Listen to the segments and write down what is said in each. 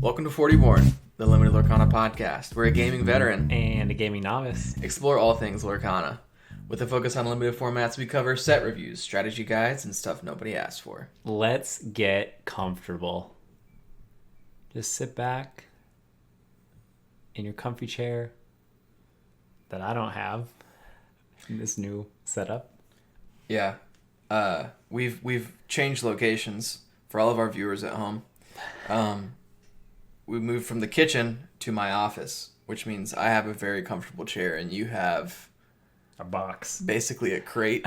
Welcome to Fortyborn, the Limited Lorcana podcast. We're a gaming veteran and a gaming novice. Explore all things Lorcana. With a focus on limited formats, we cover set reviews, strategy guides, and stuff nobody asked for. Let's get comfortable. Just sit back in your comfy chair that I don't have in this new setup. Yeah. We've changed locations for all of our viewers at home. We moved from the kitchen to my office, which means I have a very comfortable chair and you have a box, basically a crate.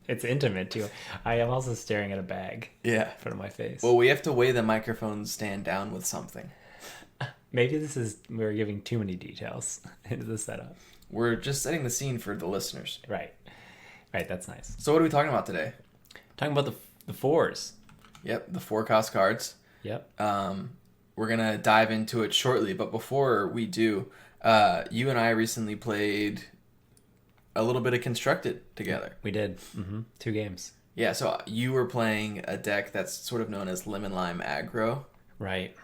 It's intimate too. I am also staring at a bag in front of my face. Well, we have to weigh the microphone stand down with something. Maybe we're giving too many details into the setup. We're just setting the scene for the listeners. Right, that's nice. So what are we talking about today? Talking about the fours. Yep, the 4-cost cards. Yep. We're going to dive into it shortly, but before we do, you and I recently played a little bit of Constructed together. We did. 2 games. Yeah, so you were playing a deck that's sort of known as Lemon Lime Aggro. Right.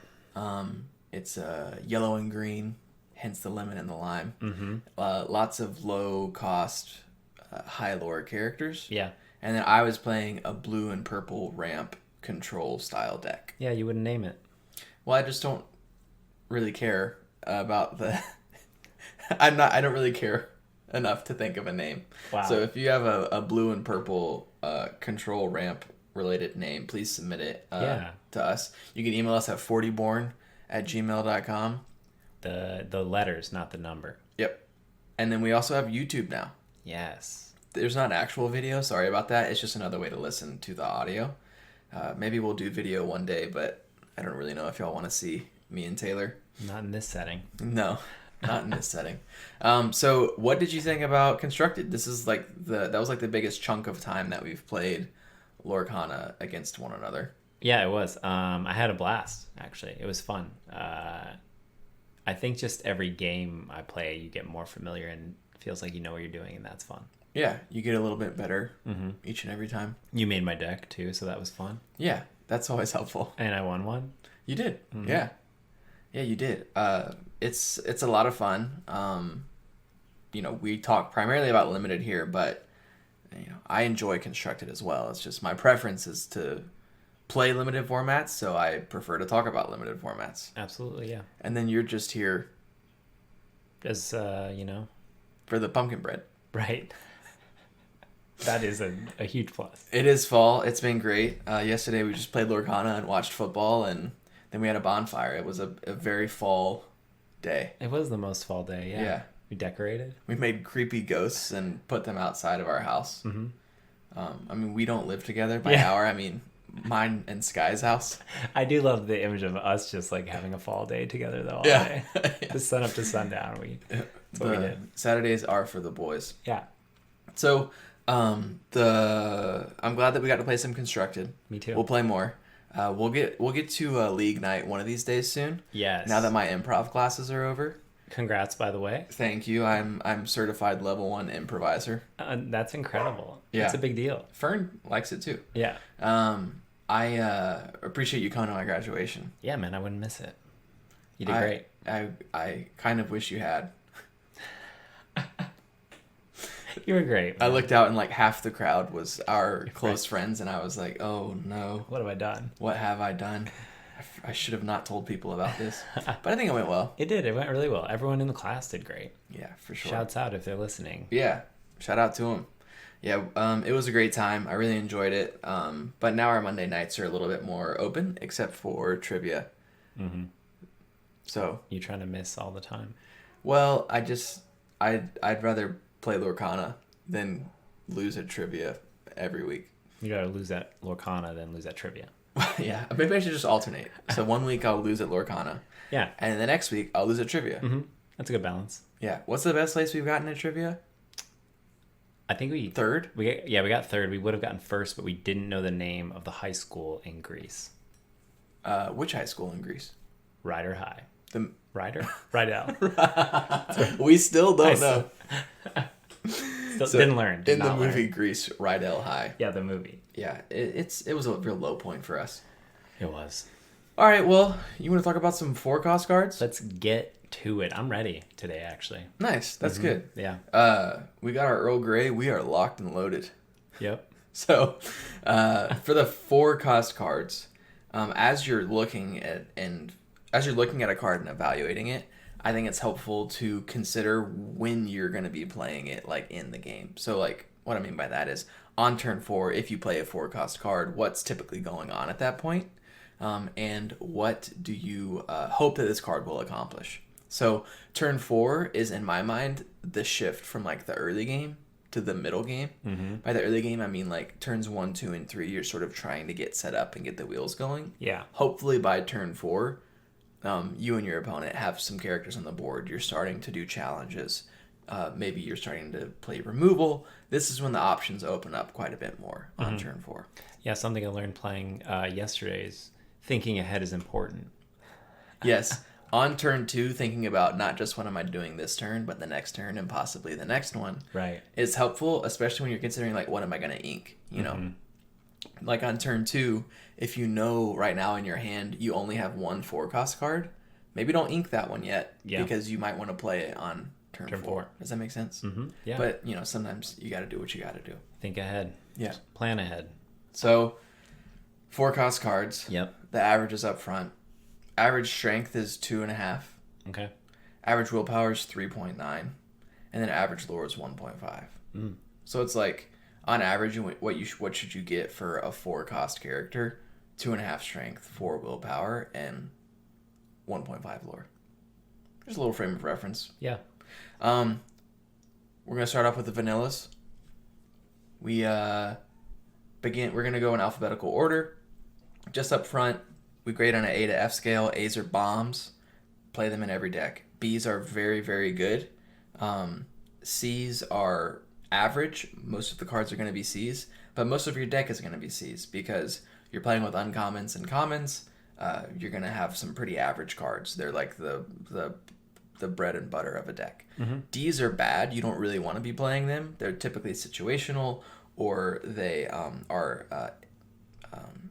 It's yellow and green, hence the lemon and the lime. Mm-hmm. Lots of low-cost, high lore characters. Yeah. And then I was playing a blue and purple ramp control style deck. Yeah, you wouldn't name it. Well, I just don't really care about the... I don't really care enough to think of a name. Wow. So if you have a blue and purple control ramp related name, please submit it to us. You can email us at fortyborn@gmail.com. The letters, not the number. Yep. And then we also have YouTube now. Yes. There's not actual video. Sorry about that. It's just another way to listen to the audio. Maybe we'll do video one day, but I don't really know if y'all want to see me and Taylor. Not in this setting. No, not in this setting. So what did you think about Constructed? This is that was the biggest chunk of time that we've played Lorcana against one another. Yeah, it was. I had a blast, actually. It was fun. I think just every game I play, you get more familiar and it feels like you know what you're doing, and that's fun. Yeah, you get a little bit better each and every time. You made my deck, too, so that was fun. Yeah, that's always helpful. And I won one. You did. Yeah. Yeah, you did. It's a lot of fun. We talk primarily about limited here, but I enjoy Constructed as well. It's just my preference is to play limited formats, so I prefer to talk about limited formats. Absolutely, yeah. And then you're just here as for the pumpkin bread. Right. That is a huge plus. It is fall. It's been great. Yesterday we just played Lorcana and watched football, and then we had a bonfire. It was a very fall day. It was the most fall day, yeah. Yeah. We decorated. We made creepy ghosts and put them outside of our house. Mm-hmm. We don't live together by our, mine and Sky's house. I do love the image of us just having a fall day together though all day. The sun up to sundown. That's what we did. Saturdays are for the boys. Yeah. So I'm glad that we got to play some Constructed. Me too. We'll play more. We'll get to League Night one of these days soon. Yes. Now that my improv classes are over. Congrats, by the way. Thank you. I'm certified level 1 improviser. That's incredible. Yeah. It's a big deal. Fern likes it too. Yeah. I appreciate you coming to my graduation. Yeah, man, I wouldn't miss it. You did great. I kind of wish you had. You were great, man. I looked out and half the crowd was our close friends, and I was like, oh no. What have I done? What have I done? I should have not told people about this. But I think it went well. It did. It went really well. Everyone in the class did great. Yeah, for sure. Shouts out if they're listening. Yeah, shout out to them. Yeah, it was a great time. I really enjoyed it. But now our Monday nights are a little bit more open, except for trivia. Mm-hmm. So you trying to miss all the time? Well, I'd rather play Lorcana than lose at trivia every week. You gotta lose at Lorcana than lose at trivia. Yeah, maybe I should just alternate. So one week I'll lose at Lorcana. Yeah. And the next week I'll lose at trivia. Mm-hmm. That's a good balance. Yeah. What's the best place we've gotten at trivia? I think we... Third? We got third. We would have gotten first, but we didn't know the name of the high school in Greece. Which high school in Greece? Ryder High. The Ryder? Rydell. We still don't know. Didn't learn. In the movie Grease, Rydell High. Yeah, the movie. Yeah, it was a real low point for us. It was. All right, well, you want to talk about some 4-cost cards? Let's get to it. I'm ready today, actually. Nice, that's good. Yeah. We got our Earl Grey. We are locked and loaded. Yep. So, for the 4-cost cards, as you're looking at a card and evaluating it, I think it's helpful to consider when you're going to be playing it, like in the game. So, like, what I mean by that is on turn 4, if you play a 4-cost card, what's typically going on at that point, and what do you hope that this card will accomplish? So, turn 4 is, in my mind, the shift from like the early game to the middle game. Mm-hmm. By the early game, I mean like turns 1, 2, and 3, you're sort of trying to get set up and get the wheels going. Yeah. Hopefully by turn 4, you and your opponent have some characters on the board. You're starting to do challenges. Maybe you're starting to play removal. This is when the options open up quite a bit more on turn 4. Yeah, something I learned playing yesterday is thinking ahead is important. Yes. On turn 2, thinking about not just what am I doing this turn, but the next turn and possibly the next one. Right. Is helpful, especially when you're considering like what am I going to ink, you know? Like on turn 2, if you know right now in your hand you only have one 4-cost card, maybe don't ink that one yet because you might want to play it on turn 4. Does that make sense? Mm-hmm. Yeah. But, you know, sometimes you got to do what you got to do. Think ahead. Yeah. Just plan ahead. So, 4-cost cards. Yep. The average is up front. Average strength is 2.5. Okay. Average willpower is 3.9. And then average lore is 1.5. So it's like, on average, what should you get for a 4-cost character? 2.5 strength, 4 willpower, and 1.5 lore. Just a little frame of reference. Yeah. We're gonna start off with the vanillas. We're gonna go in alphabetical order. Just up front, we grade on an A to F scale. A's are bombs. Play them in every deck. B's are very, very good. C's are average. Most of the cards are going to be C's, but most of your deck is going to be C's because you're playing with uncommons and commons. You're going to have some pretty average cards. They're like the bread and butter of a deck. D's are bad. You don't really want to be playing them. They're typically situational, or they are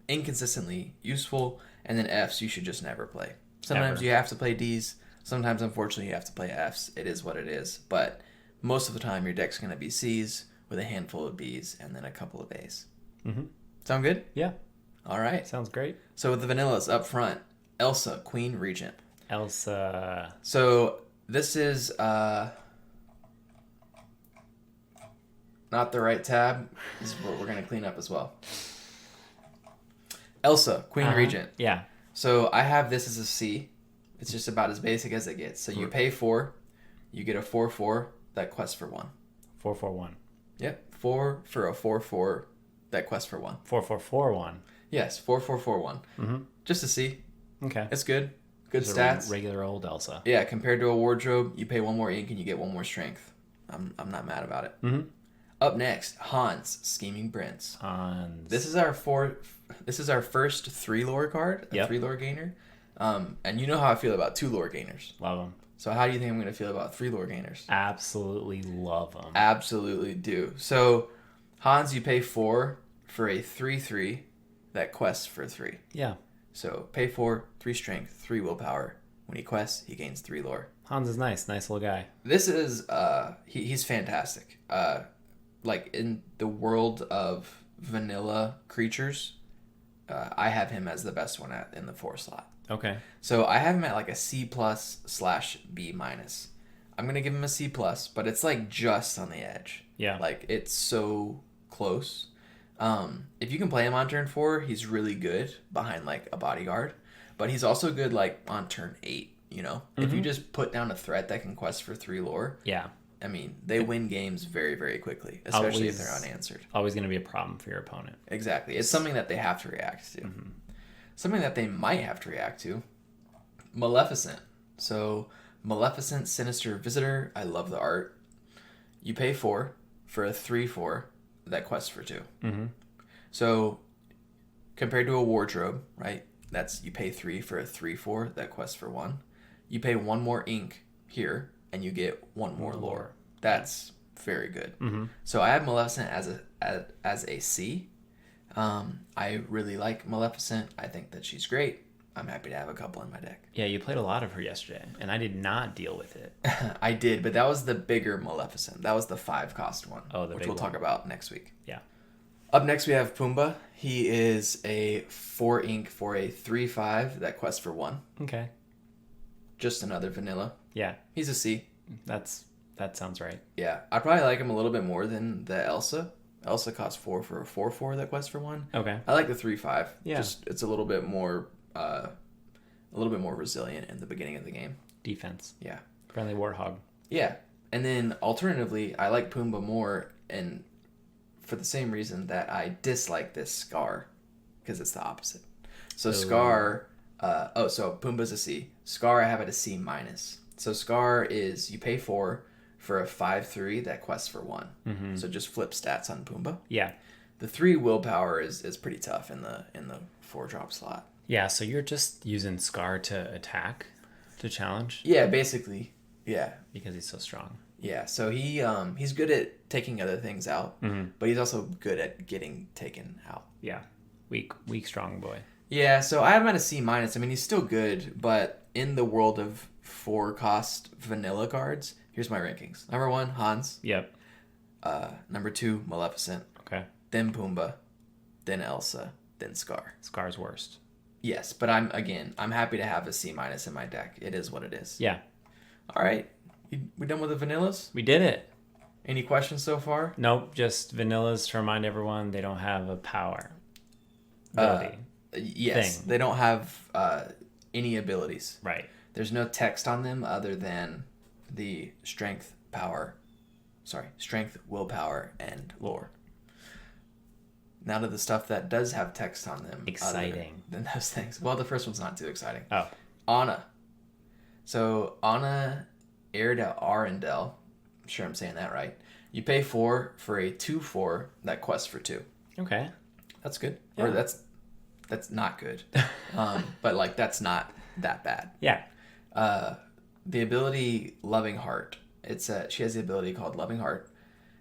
inconsistently useful. And then F's you should just never play. Sometimes you have to play D's. Sometimes, unfortunately, you have to play F's. It is what it is. But most of the time, your deck's going to be C's with a handful of B's and then a couple of A's. Sound good? Yeah. All right. Sounds great. So with the vanillas up front, Elsa, Queen Regent. Elsa. So this is not the right tab. This is what we're going to clean up as well. Elsa, Queen Regent. Yeah. So I have this as a C. It's just about as basic as it gets. So you pay 4, you get a 4/4 that quests for 1. 4/4/1. Yep, 4 for a 4/4 that quests for 1. 4/4/4/1. Yes, 4/4/4/1. Just a C. Okay. It's good. Good Just stats. A regular old Elsa. Yeah, compared to a wardrobe, you pay 1 more ink and you get 1 more strength. I'm not mad about it. Up next, Hans, Scheming Prince. Hans. This is our first 3 lore card, a 3 lore gainer. And you know how I feel about 2 lore gainers. Love them. So how do you think I'm going to feel about 3 lore gainers? Absolutely love them. Absolutely do. So Hans, you pay 4 for a 3/3 that quests for 3. Yeah. So pay 4, 3 strength, 3 willpower. When he quests, he gains 3 lore. Hans is nice. Nice little guy. This is he's fantastic. Like in the world of vanilla creatures, I have him as the best one in the 4 slot. Okay. So I have him at like a C+/B-. I'm gonna give him a C+, but it's like just on the edge. Yeah. Like it's so close. If you can play him on turn 4, he's really good behind like a bodyguard, but he's also good like on turn 8. You know, if you just put down a threat that can quest for 3 lore. Yeah. I mean, they win games very, very quickly, especially if they're unanswered. Always going to be a problem for your opponent. Exactly. It's something that they have to react to. Something that they might have to react to. Maleficent. So, Maleficent, Sinister Visitor. I love the art. You pay 4 for a 3/4 that quests for 2. So, compared to a wardrobe, right? That's you pay 3 for a 3/4 that quests for 1. You pay 1 more ink here, and you get 1 more lore. That's very good. So I have Maleficent as a C. I really like Maleficent. I think that she's great. I'm happy to have a couple in my deck. Yeah, you played a lot of her yesterday, and I did not deal with it. I did, but that was the bigger Maleficent. That was the 5-cost one, which we'll talk about next week. Yeah. Up next, we have Pumbaa. He is a 4 ink for a 3/5 that quests for 1. Okay. Just another vanilla. Yeah. He's a C. That sounds right. Yeah. I probably like him a little bit more than the Elsa. Elsa costs 4 for a 4/4 that quests for 1. Okay. I like the 3/5. Yeah. Just it's a little bit more resilient in the beginning of the game. Defense. Yeah. Friendly Warthog. Yeah. And then alternatively, I like Pumbaa more, and for the same reason that I dislike this Scar, because it's the opposite. So Scar, so Pumbaa's a C. Scar I have at a C minus. So Scar is you pay 4 for a 5/3 that quests for 1. Mm-hmm. So just flip stats on Pumbaa. Yeah. The 3 willpower is pretty tough in the 4-drop slot. Yeah, so you're just using Scar to attack, to challenge? Yeah, basically. Yeah. Because he's so strong. Yeah, so he's good at taking other things out, but he's also good at getting taken out. Yeah. Weak, strong boy. Yeah, so I have him at a C minus. I mean, he's still good, but in the world of 4-cost vanilla cards, here's my rankings. Number 1, Hans. Yep. Number 2, Maleficent. Okay. Then Pumbaa. Then Elsa. Then Scar. Scar's worst. Yes, but I'm happy to have a C minus in my deck. It is what it is. Yeah. All right. We done with the vanillas? We did it. Any questions so far? Nope, just vanillas to remind everyone they don't have a power ability. Yes, thing. They don't have any abilities. Right. There's no text on them other than the strength, willpower, and lore. Now to the stuff that does have text on them. Exciting. Than those things. Well, the first one's not too exciting. Oh. Anna. So Anna, heir to Arendelle. I'm sure I'm saying that right. You pay 4 for a 2/4 that quests for 2. Okay. That's good. Yeah. Or that's not good. But like that's not that bad. Yeah. The ability Loving Heart. She has the ability called Loving Heart.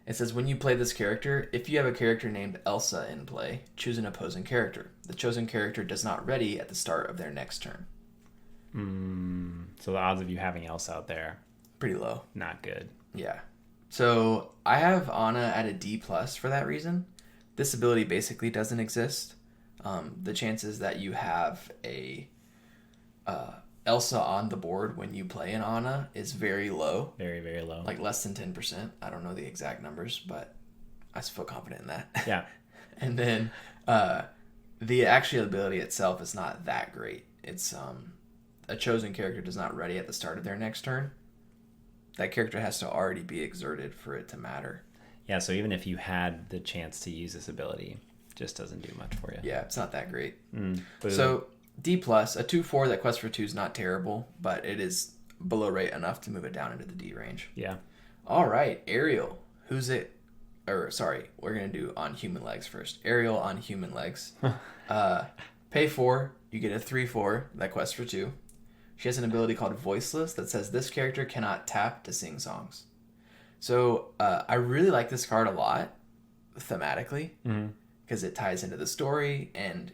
It says when you play this character, if you have a character named Elsa in play, choose an opposing character. The chosen character does not ready at the start of their next turn. So the odds of you having Elsa out there, Pretty low. not good. Yeah. So I have Anna at a D plus for that reason. This ability basically doesn't exist. The chances that you have a Elsa on the board when you play an Anna is very low. Very, very low. Like less than 10%. I don't know the exact numbers, but I feel confident in that. Yeah. And then the actual ability itself is not that great. It's a chosen character does not ready at the start of their next turn. That character has to already be exerted for it to matter. Yeah, so even if you had the chance to use this ability, it just doesn't do much for you. Yeah, it's not that great. Boo. So D plus, a 2/4 that quests for 2 is not terrible, but it is below rate enough to move it down into the D range. Yeah. All right, Ariel. Who's it? Or sorry, we're gonna do on human legs first. Ariel on human legs. Pay 4, you get a 3/4 that quests for 2. She has an ability called Voiceless that says this character cannot tap to sing songs. So I really like this card a lot thematically because it ties into the story and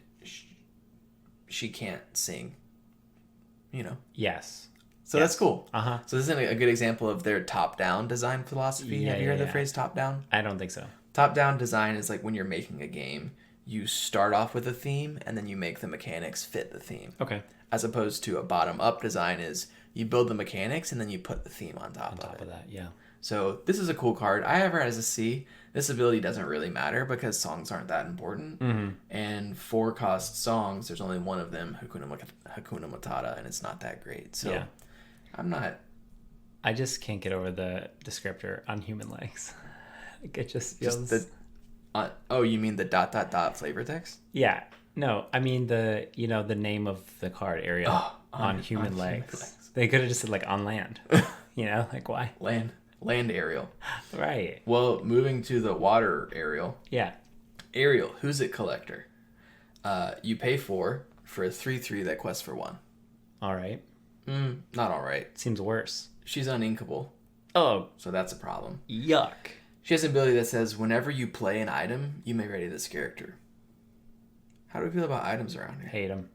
she can't sing, Yes. So that's cool. Uh-huh. So this is a good example of their top-down design philosophy. Have you heard the phrase top-down? I don't think so. Top-down design is like when you're making a game, you start off with a theme and then you make the mechanics fit the theme. Okay. As opposed to a bottom-up design is you build the mechanics and then you put the theme on top of it. Of that, yeah. So this is a cool card. I have her as a C. This ability doesn't really matter because songs aren't that important. And 4-cost songs, there's only one of them, Hakuna Matata, and it's not that great. So yeah. I just can't get over the descriptor on human legs. Like it just feels... you mean the ... flavor text? Yeah. No, I mean the name of the card, Ariel, on human legs. They could have just said like on land. Like why? Land Ariel. Right. Well, moving to the water Ariel. Yeah. Ariel, Who's It Collector. You pay 4 for a 3/3 that quests for 1. All right. Not all right. Seems worse. She's uninkable. Oh. So that's a problem. Yuck. She has an ability that says whenever you play an item, you may ready this character. How do we feel about items around here? Hate them.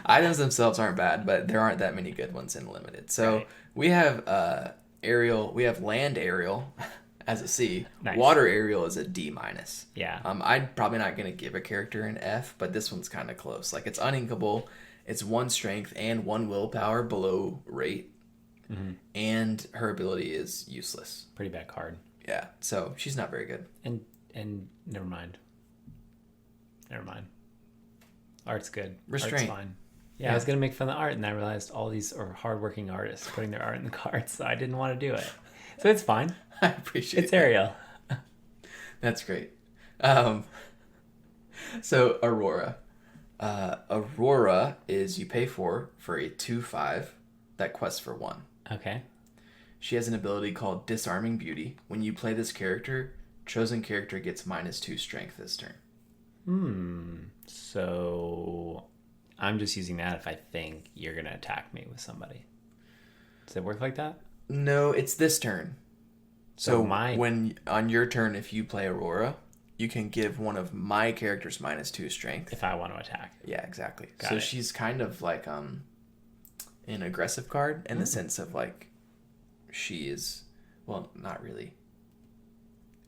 Items themselves aren't bad, but there aren't that many good ones in limited. So Right. we have Ariel. We have land Ariel as a C. Nice. Water Ariel is a D minus. Yeah. I'm probably not gonna give a character an F, but this one's kind of close. Like it's uninkable. It's 1 strength and 1 willpower below rate, and her ability is useless. Pretty bad card. Yeah, so she's not very good. And never mind. Art's good. Restraint. Art's fine. Yeah, I was gonna make fun of the art, and I realized all these are hardworking artists putting their art in the cards, so I didn't want to do it. So it's fine. I appreciate It's that. Ariel. That's great. So Aurora. Aurora is you pay for a 2/5 that quests for 1. Okay. She has an ability called Disarming Beauty. When you play this character, chosen character gets -2 strength this turn. So I'm just using that if I think you're gonna attack me with somebody. Does it work like that? No, it's this turn. So my when on your turn, if you play Aurora, you can give one of my characters -2 strength. if I want to attack. Yeah, exactly. Got So it. she's kind of like an aggressive card in the sense of like she is, well, not really.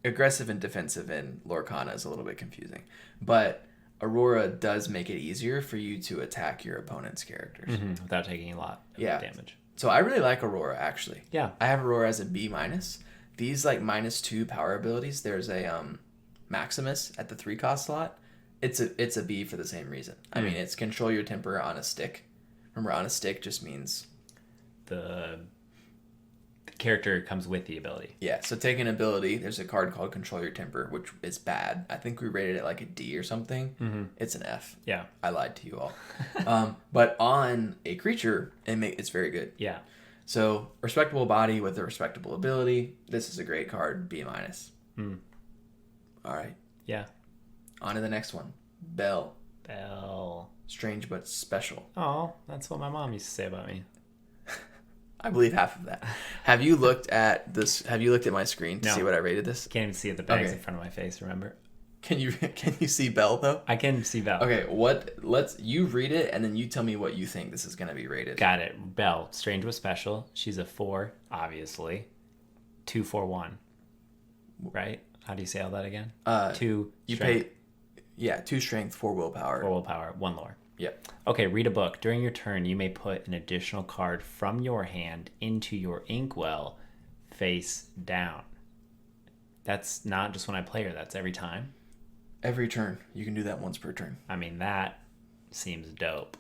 Aggressive and defensive in Lorcana is a little bit confusing, but Aurora does make it easier for you to attack your opponent's characters. Without taking a lot of Yeah. damage. So I really like Aurora actually. Yeah. I have Aurora as a B minus. These like -2 power abilities. There's a Maximus at the 3 cost slot. It's a B for the same reason. I mean, it's control your temper on a stick. Remember, on a stick just means The character comes with the ability. yeah. So take an ability. There's a card called Control Your Temper, which is bad. I think we rated it like a D or something. It's an F. Yeah. I lied to you all. But on a creature, it's very good. Yeah. So respectable body with a respectable ability. This is a great card. B minus. All right. Yeah. On to the next one. Belle. Belle. Strange but special. Oh, that's what my mom used to say about me. I believe half of that. Have you looked at this? Have you looked at my screen to No. see what I rated this? Can't even see it. The bag's Okay. in front of my face, remember? Can you see Belle though? I can see Belle. Okay, you read it and then you tell me what you think this is gonna be rated. Got it. Belle. Strange but special. She's a 4, obviously. 2/4/1. Right? How do you say all that again? 2 You strength, pay 2 strength, 4 willpower. 4 willpower, 1 lore. Yep. Okay, read a book. During your turn, you may put an additional card from your hand into your inkwell face down. That's not just when I play her, that's every time. Every turn. You can do that once per turn. I mean, that seems dope.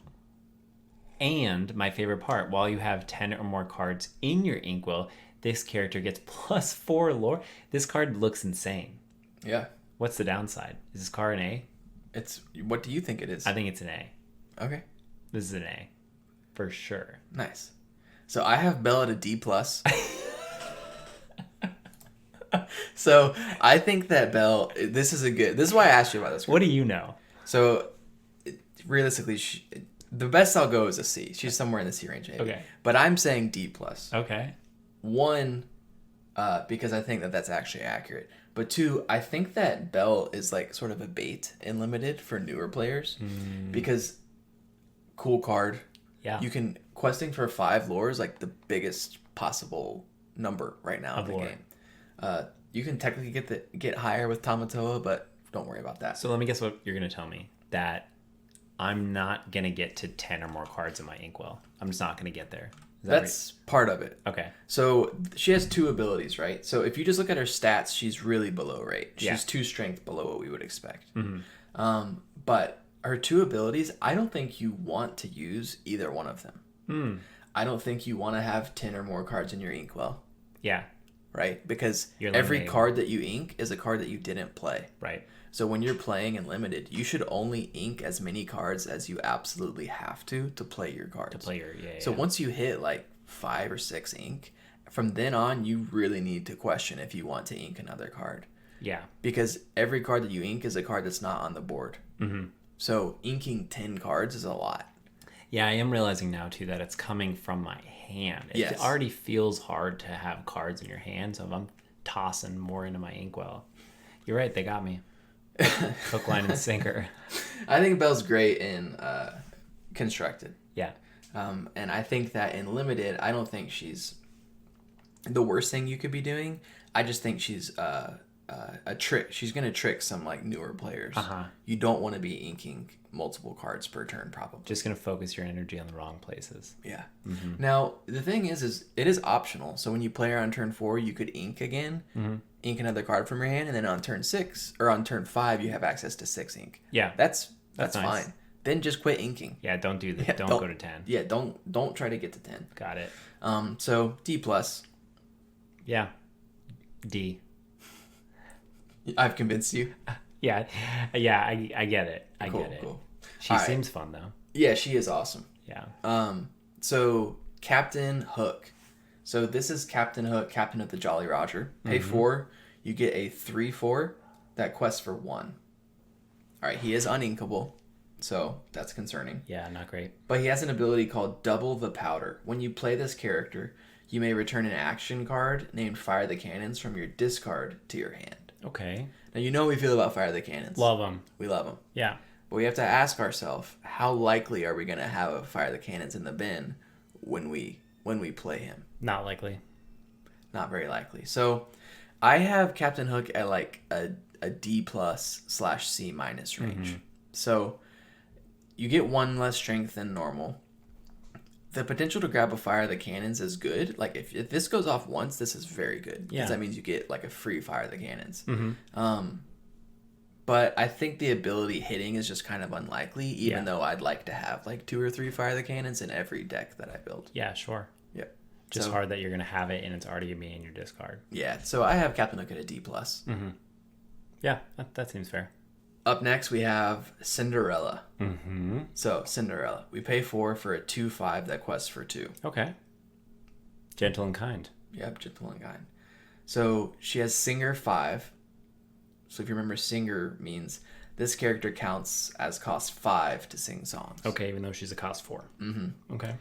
And my favorite part, while you have 10 or more cards in your inkwell, this character gets +4 lore. This card looks insane. Yeah. What's the downside? Is this card an A? What do you think it is? I think it's an A. Okay. This is an A. For sure. Nice. So I have Belle at a D plus. So I think that Belle, this is why I asked you about this. What do you know? So realistically, the best I'll go is a C. She's somewhere in the C range, maybe. Okay. But I'm saying D plus. Okay. 1, because I think that that's actually accurate. But 2, I think that Belle is like sort of a bait in limited for newer players because cool card. Yeah. You can questing for 5 lore is like the biggest possible number right now in the lore. game. You can technically get higher with Tamatoa, but don't worry about that. So let me guess what you're going to tell me. That I'm not going to get to 10 or more cards in my inkwell. I'm just not going to get there. Is that That's part of it. right? Okay. So she has 2 abilities, right? So if you just look at her stats, she's really below rate. She's Yeah. 2 strength below what we would expect. But her 2 abilities, I don't think you want to use either one of them. I don't think you want to have 10 or more cards in your inkwell, Yeah. right? Because You're every eliminating. card that you ink is a card that you didn't play. Right. So when you're playing in limited, you should only ink as many cards as you absolutely have to play your cards. To play your, yeah. So once you hit like 5 or 6 ink, from then on, you really need to question if you want to ink another card. Yeah. Because every card that you ink is a card that's not on the board. So inking 10 cards is a lot. Yeah, I am realizing now too that it's coming from my hand. It Yes. already feels hard to have cards in your hand, so if I'm tossing more into my inkwell. You're right, they got me. Hook, line, and sinker. I think Belle's great in constructed. Yeah. And I think that in limited, I don't think she's the worst thing you could be doing. I just think she's a trick. She's gonna trick some like newer players. You don't want to be inking multiple cards per turn, probably. Just gonna focus your energy on the wrong places. Yeah. Now the thing is it is optional. So when you play her on turn 4, you could ink again, ink another card from your hand, and then on turn 6 or on turn 5, you have access to 6 ink. Yeah, that's nice. fine. Then just quit inking. Yeah, don't do that. Don't go to 10. Yeah, don't try to get to 10. Got it. So D plus. Yeah, D. I've convinced you. Yeah, I get it. I get it. Cool. She seems fun though. Yeah, she is awesome. Yeah. So Captain Hook. So this is Captain Hook, Captain of the Jolly Roger. Pay 4, you get a 3/4 that quests for 1. All right, he is uninkable, so that's concerning. Yeah, not great. But he has an ability called Double the Powder. When you play this character, you may return an action card named Fire the Cannons from your discard to your hand. Okay. Now, you know how we feel about Fire the Cannons. Love them. We love them. Yeah. But we have to ask ourselves, how likely are we going to have a Fire the Cannons in the bin when we play him? Not likely. Not very likely. So I have Captain Hook at like a D plus / C minus range. So you get 1 less strength than normal. The potential to grab a Fire the Cannons is good. Like if this goes off once, this is very good. Because that means you get like a free Fire the Cannons. But I think the ability hitting is just kind of unlikely, even though I'd like to have like 2 or 3 Fire the Cannons in every deck that I build. Yeah, sure. Yep. Just hard that you're going to have it and it's already going to be in your discard. Yeah, so I have Captain Hook at a D plus. Yeah, that seems fair. Up next, we have Cinderella. So, Cinderella. We pay 4 for a 2/5 that quests for 2. Okay. Gentle and kind. Yep, gentle and kind. So, she has Singer 5. So, if you remember, Singer means this character counts as cost 5 to sing songs. Okay, even though she's a cost 4. Okay.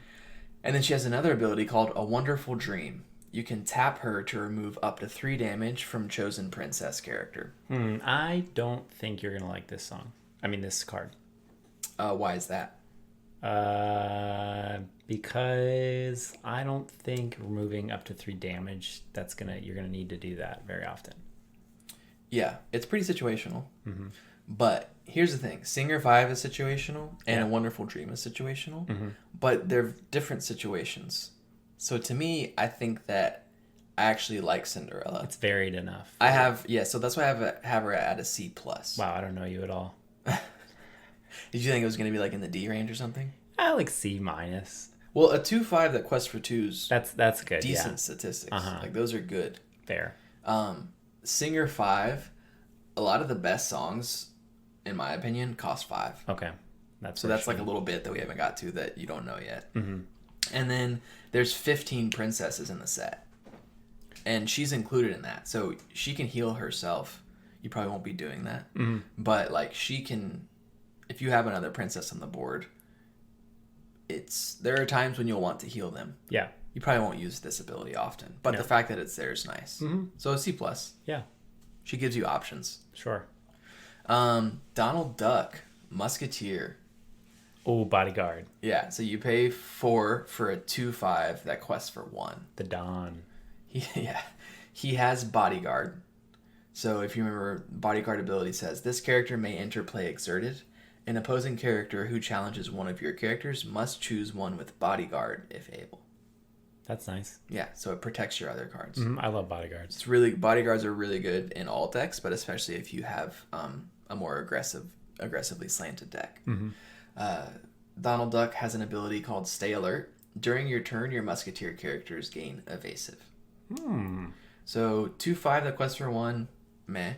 And then she has another ability called A Wonderful Dream. You can tap her to remove up to 3 damage from chosen princess character. I don't think you're going to like this song. I mean, this card. Why is that? Because I don't think removing up to 3 damage, you're going to need to do that very often. Yeah, it's pretty situational. But here's the thing. Singer 5 is situational, and A Wonderful Dream is situational. But they're different situations. So to me, I think that I actually like Cinderella. It's varied enough. So that's why I have her at a C plus. Wow, I don't know you at all. Did you think it was going to be like in the D range or something? I like C minus. Well, a 2/5 that quests for 2s. That's good. Decent statistics. Like those are good. Fair. Singer 5, a lot of the best songs, in my opinion, cost 5. Okay. That's like a little bit that we haven't got to that you don't know yet. And then there's 15 princesses in the set. And she's included in that. So she can heal herself. You probably won't be doing that. But like she can, if you have another princess on the board, there are times when you'll want to heal them. Yeah. You probably won't use this ability often. But the fact that it's there is nice. So a C plus. Yeah. She gives you options. Sure. Donald Duck, Musketeer. Oh, Bodyguard. Yeah, so you pay 4 for a 2/5 that quests for 1. The Don. He has Bodyguard. So if you remember, Bodyguard ability says, this character may enter play exerted. An opposing character who challenges one of your characters must choose one with Bodyguard if able. That's nice. Yeah, so it protects your other cards. I love Bodyguards. Bodyguards are really good in all decks, but especially if you have a more aggressively slanted deck. Donald Duck has an ability called Stay Alert. During your turn, your Musketeer characters gain Evasive. So 2/5 that quests for 1, meh.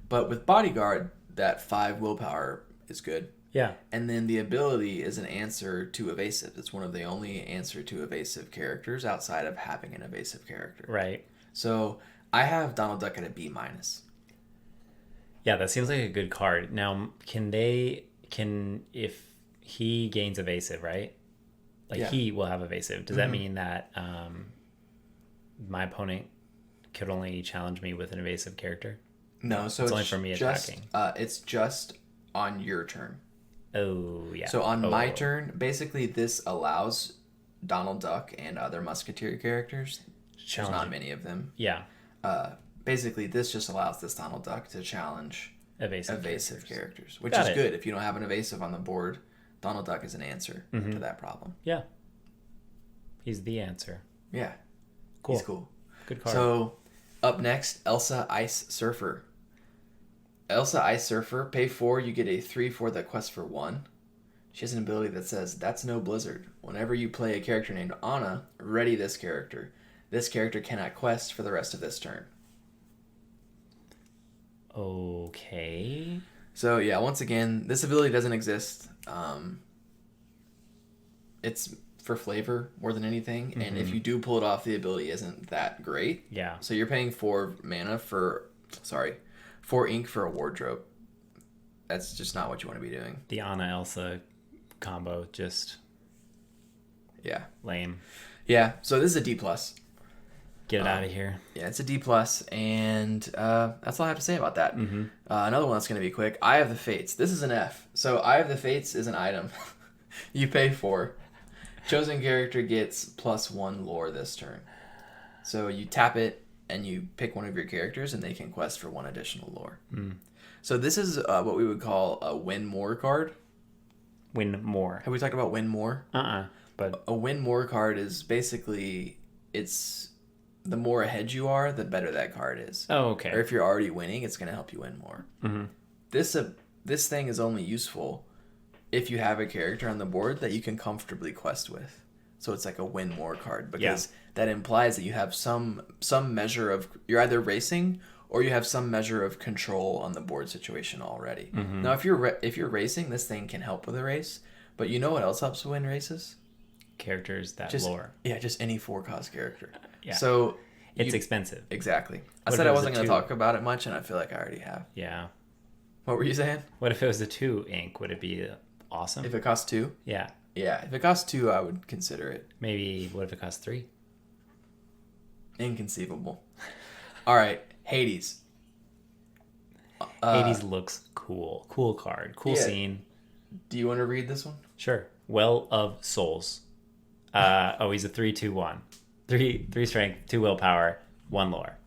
But with Bodyguard, that 5 willpower is good. Yeah. And then the ability is an answer to Evasive. It's one of the only answer to Evasive characters outside of having an Evasive character. Right. So I have Donald Duck at a B minus. Yeah, that seems like a good card. Now, if he gains Evasive, right? He will have Evasive. Does that mean that my opponent could only challenge me with an Evasive character? No, so it's only for me attacking. It's just on your turn. Oh, yeah. So on my turn, basically this allows Donald Duck and other Musketeer characters. There's not many of them. Yeah. Basically, this just allows this Donald Duck to challenge evasive characters, which is good. If you don't have an evasive on the board, Donald Duck is an answer to that problem. Yeah. He's the answer. Yeah. Cool. He's cool. Good card. So, up next, Elsa Ice Surfer. Elsa Ice Surfer, pay 4, you get a 3/4 that quests for 1. She has an ability that says, "That's no blizzard. Whenever you play a character named Anna, ready this character. This character cannot quest for the rest of this turn." Okay. So, yeah, once again, this ability doesn't exist. It's for flavor more than anything, and if you do pull it off, the ability isn't that great. Yeah. So you're paying 4 ink for a wardrobe. That's just not what you want to be doing. The Anna Elsa combo, just lame. Yeah, so this is a D+. Get it out of here. Yeah, it's a D+, and that's all I have to say about that. Another one that's going to be quick, Eye of the Fates. This is an F. So Eye of the Fates is an item. You pay 4. Chosen character gets +1 lore this turn. So you tap it, and you pick one of your characters, and they can quest for 1 additional lore. So this is what we would call a win more card. Win more. Have we talked about win more? But a win more card is basically, it's the more ahead you are, the better that card is. Oh, okay. Or if you're already winning, it's going to help you win more. This thing is only useful if you have a character on the board that you can comfortably quest with. So it's like a win more card, because that implies that you have some measure of, you're either racing or you have some measure of control on the board situation already. Now, if you're racing, this thing can help with a race, but you know what else helps win races? Characters that Just lore. Yeah, just any 4-cost character. Yeah. So It's expensive. Exactly. I What said if I it was wasn't a going to 2? talk about it much, and I feel like I already have. Yeah. What were you saying? What if it was a 2 ink? Would it be awesome? If it costs 2? Yeah. Yeah, if it costs 2, I would consider it. Maybe, what if it costs 3? Inconceivable. All right, Hades. Hades looks cool. Cool card. Cool scene. Do you want to read this one? Sure. Well of Souls. He's a 3/2/1. 3 strength, 2 willpower, 1 lore.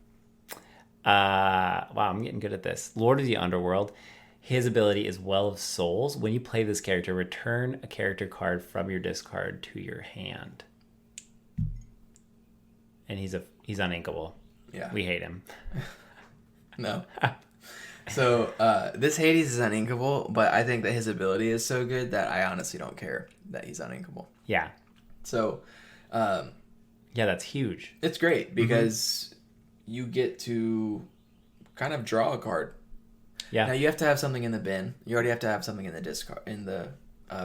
Wow, I'm getting good at this. Lord of the Underworld. His ability is Well of Souls. When you play this character, return a character card from your discard to your hand. And he's uninkable. Yeah. We hate him. No. So this Hades is uninkable, but I think that his ability is so good that I honestly don't care that he's uninkable. Yeah. So yeah, that's huge. it's great because you get to kind of draw a card. Yeah. Now you have to have something in the bin. You already have to have something in the discard, in the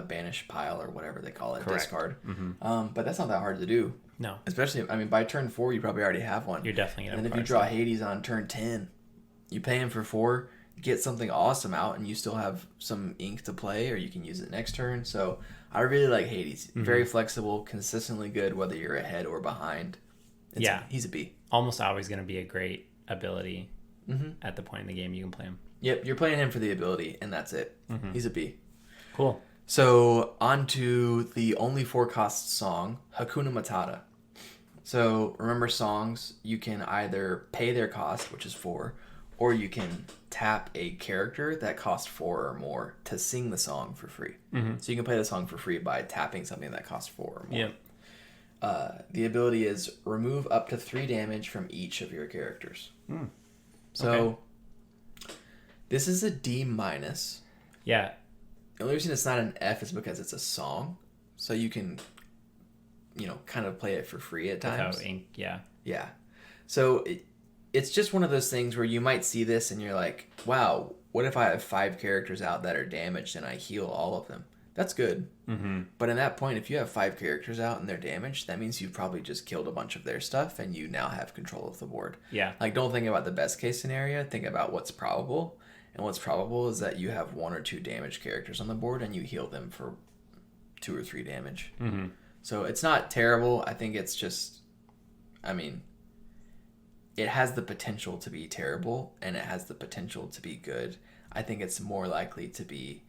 banish pile or whatever they call it, Correct. discard. But that's not that hard to do. No. Especially, I mean, by turn 4, you probably already have one. You're definitely going to And then if you draw Hades on turn 10, you pay him for 4, get something awesome out, and you still have some ink to play, or you can use it next turn. So I really like Hades. Very flexible, consistently good, whether you're ahead or behind. He's a B. Almost always going to be a great ability at the point in the game you can play him. Yep, you're playing him for the ability, and that's it. He's a B. Cool. So on to the only 4-cost song, Hakuna Matata. So remember, songs, you can either pay their cost, which is 4, or you can tap a character that costs 4 or more to sing the song for free. So you can play the song for free by tapping something that costs 4 or more. Yep. The ability is remove up to 3 damage from each of your characters. So this is a D-. Yeah. The only reason it's not an F is because it's a song. So you can, kind of play it for free at times. Without ink, yeah. Yeah. So it's just one of those things where you might see this and you're like, wow, what if I have 5 characters out that are damaged and I heal all of them? That's good. But in that point, if you have 5 characters out and they're damaged, that means you've probably just killed a bunch of their stuff and you now have control of the board. Yeah. Like, don't think about the best case scenario. Think about what's probable. And what's probable is that you have 1 or 2 damaged characters on the board and you heal them for 2 or 3 damage. So it's not terrible. I think it's just, it has the potential to be terrible and it has the potential to be good. I think it's more likely to be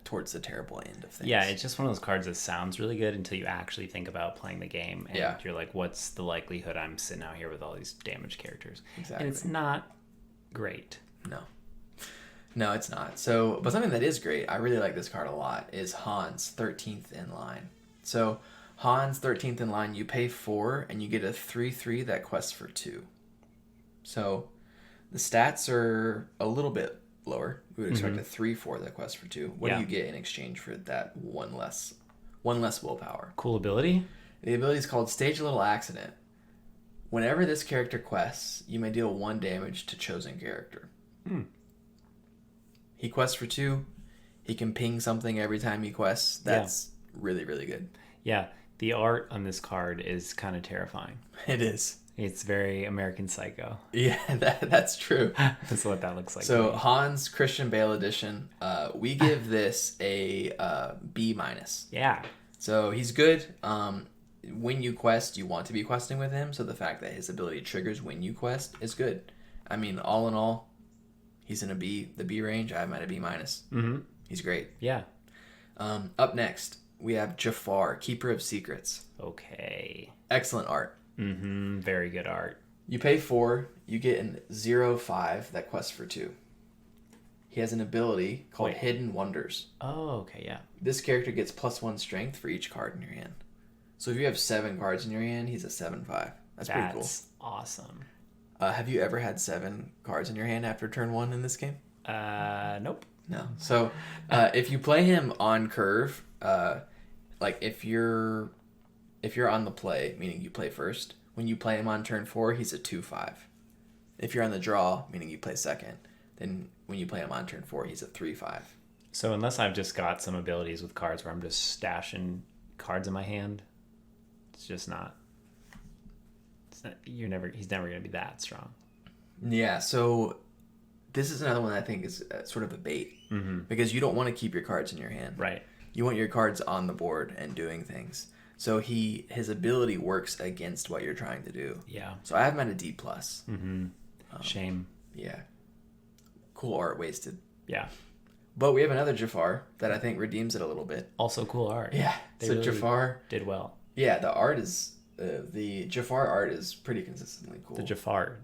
towards the terrible end of things. Yeah, it's just one of those cards that sounds really good until you actually think about playing the game, and Yeah. you're like, what's the likelihood I'm sitting out here with all these damaged characters? Exactly. And it's not great. No, it's not. So, but something that is great, I really like this card a lot, is Hans, 13th in line. So, Hans, 13th in line, you pay 4, and you get a 3/3 that quests for 2. So, the stats are a little bit lower. We would expect a 3/4 that quests for 2. What do you get in exchange for that one less willpower? Cool ability? The ability is called Stage a Little Accident. Whenever this character quests, you may deal 1 damage to chosen character. He quests for 2. He can ping something every time he quests. That's really, really good. Yeah, the art on this card is kind of terrifying. It is. It's very American Psycho. Yeah, that's true. That's what that looks like. So Hans Christian Bale edition, we give this a B-. Yeah. So he's good. When you quest, you want to be questing with him. So the fact that his ability triggers when you quest is good. I mean, all in all, he's in the B range. I have him at a B-. Mm-hmm. He's great. Yeah. Up next, we have Jafar, Keeper of Secrets. Okay. Excellent art. Mm-hmm. Very good art. You pay 4, you get an 0/5 that quests for 2. He has an ability called Hidden Wonders. Oh, okay, yeah. This character gets +1 strength for each card in your hand. So if you have 7 cards in your hand, he's a 7/5. That's pretty cool. That's awesome. Have you ever had 7 cards in your hand after turn 1 in this game? Nope. No. So if you play him on curve, like if you're on the play, meaning you play first, when you play him on turn 4, he's a 2/5. If you're on the draw, meaning you play second, then when you play him on turn 4, he's a 3/5. So unless I've just got some abilities with cards where I'm just stashing cards in my hand, it's just not. He's never going to be that strong. Yeah. So this is another one that I think is sort of a bait, because you don't want to keep your cards in your hand. Right. You want your cards on the board and doing things. So his ability works against what you're trying to do. Yeah. So I have him at a D+. Mm-hmm. Shame. Yeah. Cool art wasted. Yeah. But we have another Jafar that I think redeems it a little bit. Also cool art. Yeah. They so really Jafar did well. Yeah, the art is the Jafar art is pretty consistently cool. The Jafar.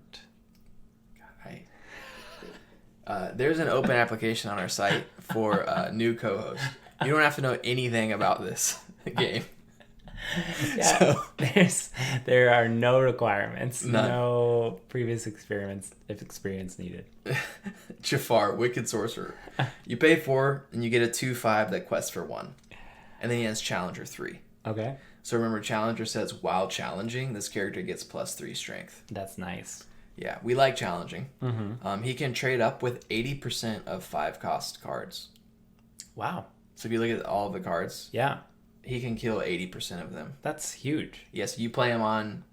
There's an open application on our site for new co-hosts. You don't have to know anything about this game. Yeah, so, there are no requirements. None. No previous experience needed. Jafar, Wicked Sorcerer. You pay 4 and you get a 2/5 that quests for 1. And then he has Challenger 3. Okay. So remember, Challenger says while challenging, this character gets +3 strength. That's nice. Yeah, we like challenging. Mm-hmm. He can trade up with 80% of 5-cost cards. Wow. So if you look at all of the cards, Yeah. he can kill 80% of them. That's huge. Yes, you play him on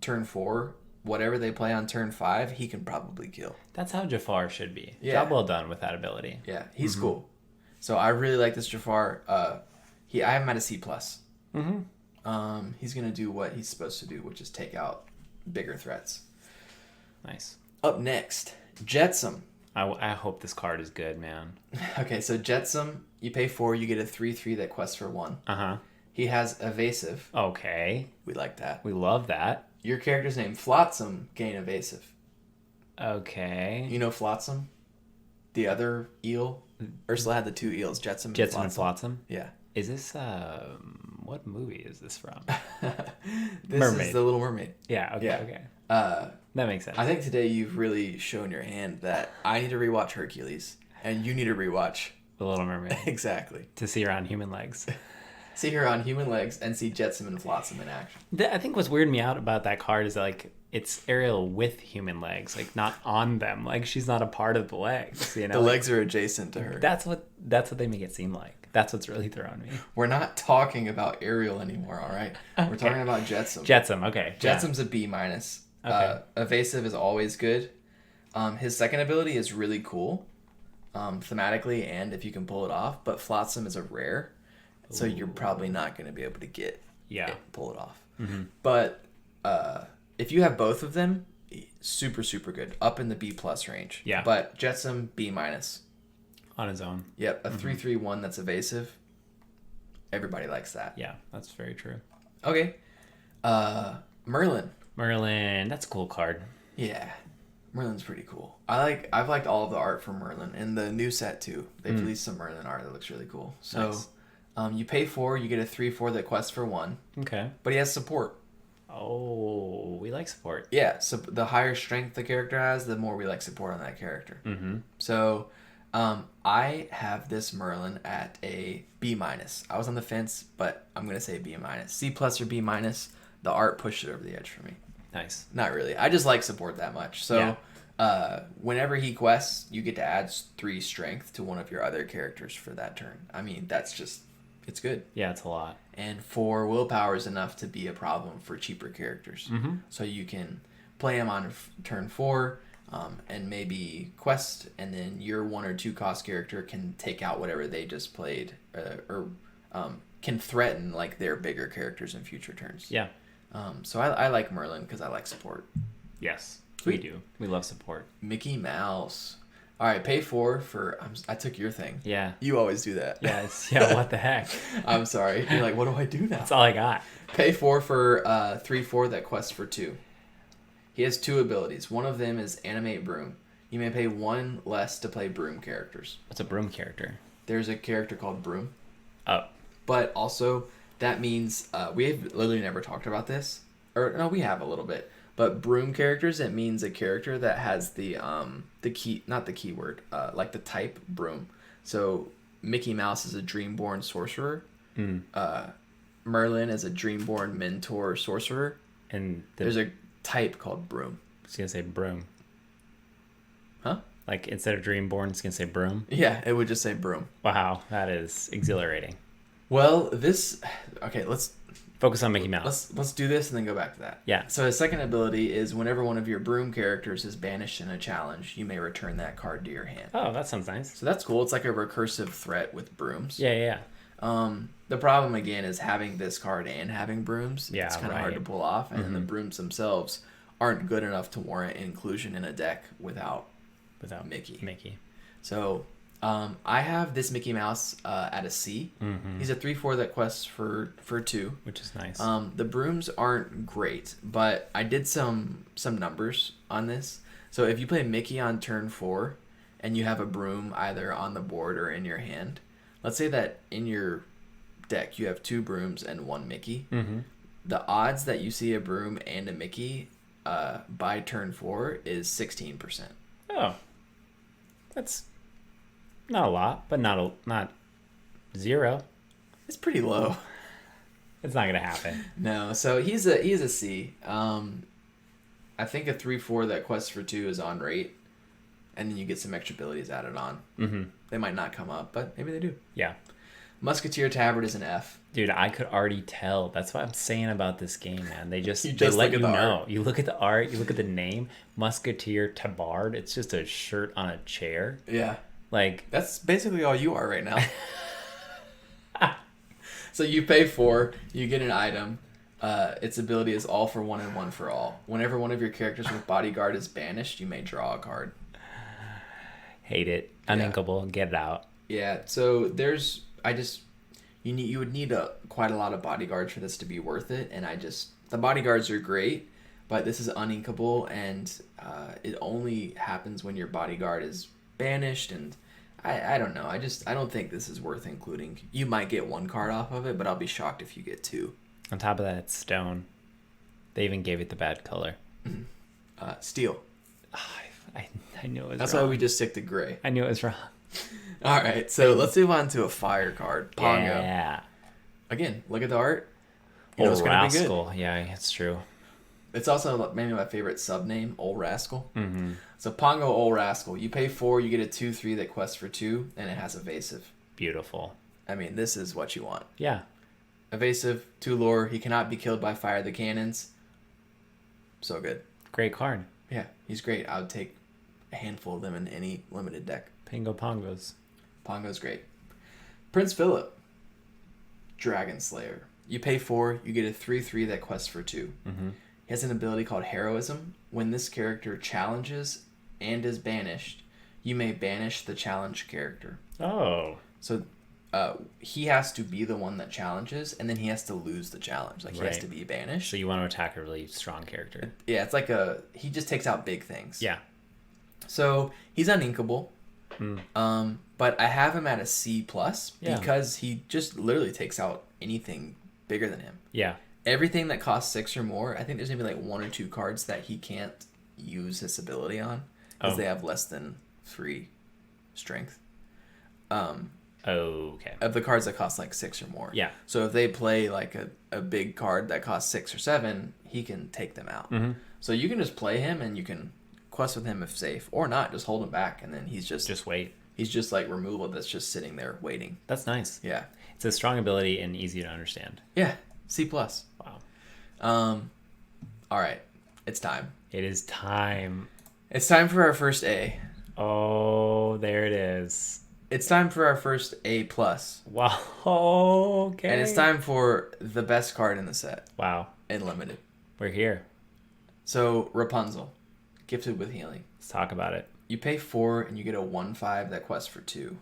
turn 4. Whatever they play on turn 5, he can probably kill. That's how Jafar should be. Yeah. Job well done with that ability. Yeah, he's cool. So I really like this Jafar. I have him at a C+. Mm-hmm. He's going to do what he's supposed to do, which is take out bigger threats. Nice. Up next, Jetsam. I hope this card is good, man. Okay, so Jetsam, you pay 4, you get a 3/3 that quests for 1. Uh-huh. He has Evasive. Okay. We like that. We love that. Your character's name, Flotsam, gain Evasive. Okay. You know Flotsam? The other eel? Ursula had the 2 eels, Jetsam and Jetsam Flotsam. and Flotsam? Yeah. Is this, what movie is this from? This Mermaid. is The Little Mermaid. Yeah, okay, Yeah. okay. That makes sense. I think today you've really shown your hand that I need to rewatch Hercules, and you need to rewatch. The Little Mermaid. Exactly. To see her on human legs. See her on human legs and see Jetsam and Flotsam in action. I think what's weirding me out about that card is that, like, it's Ariel with human legs, like not on them. Like she's not a part of the legs. You know, the legs are adjacent to her. That's what they make it seem like. That's what's really throwing me. We're not talking about Ariel anymore. All right, okay. We're talking about Jetsam. Jetsam, okay. Jetsam's a B-. Okay. Evasive is always good. His second ability is really cool, thematically, and if you can pull it off. But Flotsam is a rare, so you're probably not going to be able to pull it off. Mm-hmm. But if you have both of them, super super good, up in the B+ range. Yeah. But Jetsam B-. on his own. Yep, a 3/3/1 that's evasive. Everybody likes that. Yeah, that's very true. Okay. Merlin. Merlin, that's a cool card. Yeah. Merlin's pretty cool. I've liked all of the art from Merlin and the new set too. They've released some Merlin art that looks really cool. So Nice. You pay 4, you get a 3/4 that quests for 1. Okay. But he has support. Oh, we like support. Yeah, so the higher strength the character has, the more we like support on that character. Mm-hmm. So I have this Merlin at a B-. I was on the fence, but I'm going to say B-. C+ or B-. The art pushed it over the edge for me. Nice. Not really. I just like support that much. So whenever he quests, you get to add 3 strength to one of your other characters for that turn. I mean, that's just, it's good. Yeah, it's a lot. And 4 willpower is enough to be a problem for cheaper characters. Mm-hmm. So you can play him on turn 4 and maybe quest, and then your 1 or 2 cost character can take out whatever they just played or can threaten like their bigger characters in future turns. Yeah. So I like Merlin because I like support. Yes, Sweet. we do. We love support. Mickey Mouse. All right, pay 4 for... I took your thing. Yeah. You always do that. Yeah, what the heck? I'm sorry. You're like, what do I do now? That's all I got. Pay 4 for 3/4 that quests for 2. He has 2 abilities. One of them is Animate Broom. You may pay 1 less to play Broom characters. What's a broom character? There's a character called Broom. Oh. But also, that means... we have literally never talked about this. Or, no, we have a little bit. But Broom characters, it means a character that has the key... Not the keyword. Like the type Broom. So, Mickey Mouse is a Dreamborn sorcerer. Merlin is a Dreamborn mentor sorcerer. And there's a type called Broom. I was going to say broom. Huh? Like, instead of Dreamborn, it's going to say broom? Yeah, it would just say Broom. Wow, that is exhilarating. Well, this... Okay, let's... Focus on Mickey Mouse. Let's do this and then go back to that. Yeah. So his second ability is whenever one of your Broom characters is banished in a challenge, you may return that card to your hand. Oh, that sounds nice. So that's cool. It's like a recursive threat with brooms. Yeah. The problem again is having this card and having brooms. Yeah, it's kind of hard to pull off, and the brooms themselves aren't good enough to warrant inclusion in a deck without Mickey. So I have this Mickey Mouse at a C. Mm-hmm. He's a 3/4 that quests for 2, which is nice. The brooms aren't great, but I did some numbers on this. So if you play Mickey on turn 4 and you have a broom either on the board or in your hand, let's say that in your deck you have 2 brooms and 1 Mickey. Mm-hmm. The odds that you see a broom and a Mickey by turn 4 is 16%. Oh, that's not a lot, but not 0. It's pretty low. It's not gonna happen. No, so he's a C. I think a 3/4 that quests for 2 is on rate, and then you get some extra abilities added on. Mm-hmm. They might not come up, but maybe they do. Yeah. Musketeer Tabard is an F. Dude, I could already tell. That's what I'm saying about this game, man. They just You they just let look you at the know. art. You look at the art, you look at the name, Musketeer Tabard. It's just a shirt on a chair. Yeah. Like, That's basically all you are right now. So you pay 4, you get an item. Its ability is all for 1 and 1 for all. Whenever one of your characters with bodyguard is banished, you may draw a card. hate it. Yeah. Uninkable. Get it out. Yeah, so you would need quite a lot of bodyguards for this to be worth it, and the bodyguards are great, but this is uninkable, and it only happens when your bodyguard is banished, and I don't know. I don't think this is worth including. You might get 1 card off of it, but I'll be shocked if you get 2. On top of that, it's stone. They even gave it the bad color. Steel. I knew it was That's wrong. why we just stick to gray. I knew it was wrong. All right, so let's move on to a fire card. Pongo. Yeah. Again, look at the art. You know it's Old going to be good. Rascal. Yeah, it's true. It's also maybe my favorite sub name, Old Rascal. Mm-hmm. So Pongo Old Rascal. You pay 4, you get a 2/3 that quests for 2, and it has evasive. Beautiful. I mean, this is what you want. Yeah. Evasive, 2 lore. He cannot be killed by fire the cannons. So good. Great card. Yeah, he's great. I would take a handful of them in any limited deck. Pingo Pongos. Pongo's great. Prince Philip. Dragon Slayer. You pay 4, you get a 3/3 that quests for 2. Mm-hmm. He has an ability called Heroism. When this character challenges and is banished, you may banish the challenge character. Oh. So he has to be the one that challenges, and then he has to lose the challenge. Like, he has to be banished. So you want to attack a really strong character. Yeah, it's like he just takes out big things. Yeah. So he's uninkable. But I have him at a C+, because he just literally takes out anything bigger than him. Yeah. Everything that costs 6 or more, I think there's maybe like 1 or 2 cards that he can't use his ability on, because they have less than 3 strength. Okay. Of the cards that cost like 6 or more. Yeah. So if they play like a big card that costs 6 or 7, he can take them out. So you can just play him, and you can quest with him if safe, or not, just hold him back, and then he's just wait. He's just like removal that's just sitting there waiting. That's nice. Yeah. It's a strong ability and easy to understand. Yeah. C+. Wow. All right. It's time. It is time. It's time for our first A. Oh, there it is. It's time for our first A+. Wow. Okay. And it's time for the best card in the set. Wow. In limited. We're here. So, Rapunzel. Gifted with healing. Let's talk about it. You pay 4 and you get a 1/5 that quests for 2.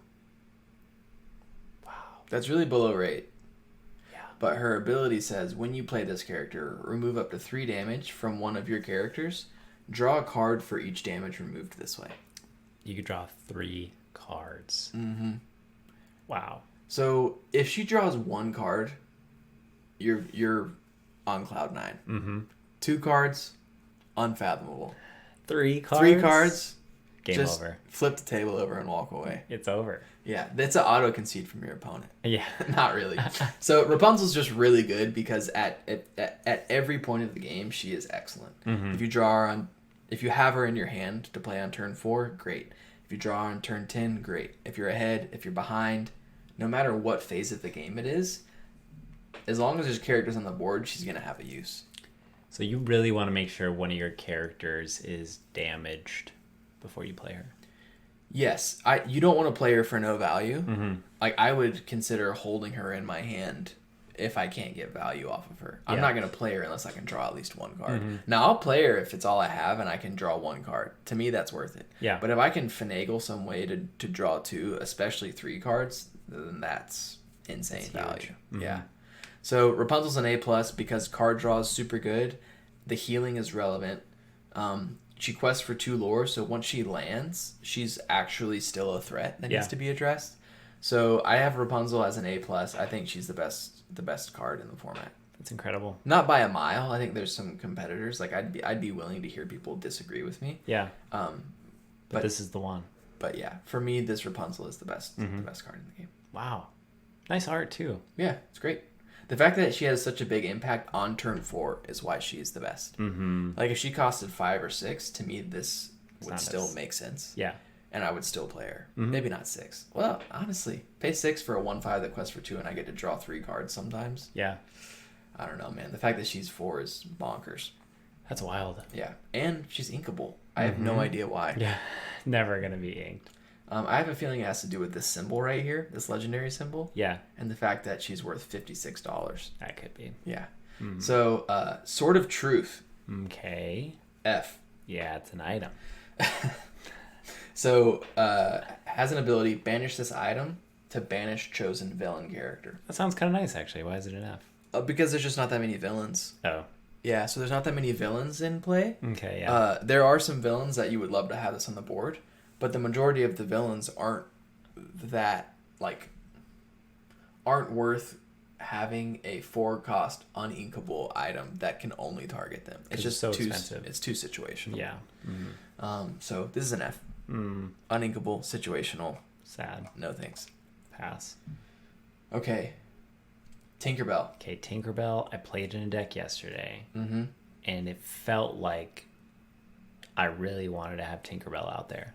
Wow. That's really below rate. Yeah. But her ability says, when you play this character, remove up to 3 damage from one of your characters. Draw a card for each damage removed this way. You could draw 3 cards. Wow. So if she draws 1 card, you're on cloud 9. 2 cards, unfathomable. 3 cards. 3 cards, game just over. Flip the table over and walk away. It's over. Yeah, that's an auto concede from your opponent. Yeah. Not really. So Rapunzel's just really good because at every point of the game she is excellent. If you draw her on, if you have her in your hand to play on turn 4, great. If you draw her on turn 10, great. If you're ahead, if you're behind, no matter what phase of the game it is, as long as there's characters on the board, she's gonna have a use. So you really want to make sure one of your characters is damaged before you play her. Yes, you don't want to play her for no value. Like, I would consider holding her in my hand if I can't get value off of her. I'm not going to play her unless I can draw at least 1 card. Now, I'll play her if it's all I have and I can draw 1 card. To me, that's worth it. Yeah. But if I can finagle some way to draw 2, especially 3 cards, then that's insane value. Yeah. So Rapunzel's an A+ because card draw is super good. The healing is relevant. She quests for 2 lore, so once she lands, she's actually still a threat that needs to be addressed. So I have Rapunzel as an A+. I think she's the best card in the format. That's incredible. Not by a mile. I think there's some competitors. Like, I'd be willing to hear people disagree with me. Yeah. But this is the one. But yeah, for me, this Rapunzel is the best card in the game. Wow. Nice art too. Yeah, it's great. The fact that she has such a big impact on turn 4 is why she's the best. Like, if she costed 5 or 6, to me, this would still make sense. Yeah. And I would still play her. Maybe not 6. Well, honestly, pay 6 for a 1/5 that quests for 2, and I get to draw 3 cards sometimes. Yeah. I don't know, man. The fact that she's 4 is bonkers. That's wild. Yeah. And she's inkable. I have no idea why. Yeah. Never going to be inked. I have a feeling it has to do with this symbol right here, this legendary symbol. Yeah. And the fact that she's worth $56. That could be. Yeah. So, Sword of Truth. Okay. F. Yeah, it's an item. So, has an ability, banish this item to banish chosen villain character. That sounds kind of nice, actually. Why is it an F? Because there's just not that many villains. Oh. Yeah, so there's not that many villains in play. Okay, yeah. There are some villains that you would love to have this on the board, but the majority of the villains aren't worth having a 4-cost uninkable item that can only target them. It's just so too expensive. It's too situational. Yeah. So this is an F. Uninkable, situational. Sad. No thanks. Pass. Okay. Tinkerbell. Okay, Tinkerbell. I played in a deck yesterday, Mm-hmm. and it felt like I really wanted to have Tinkerbell out there.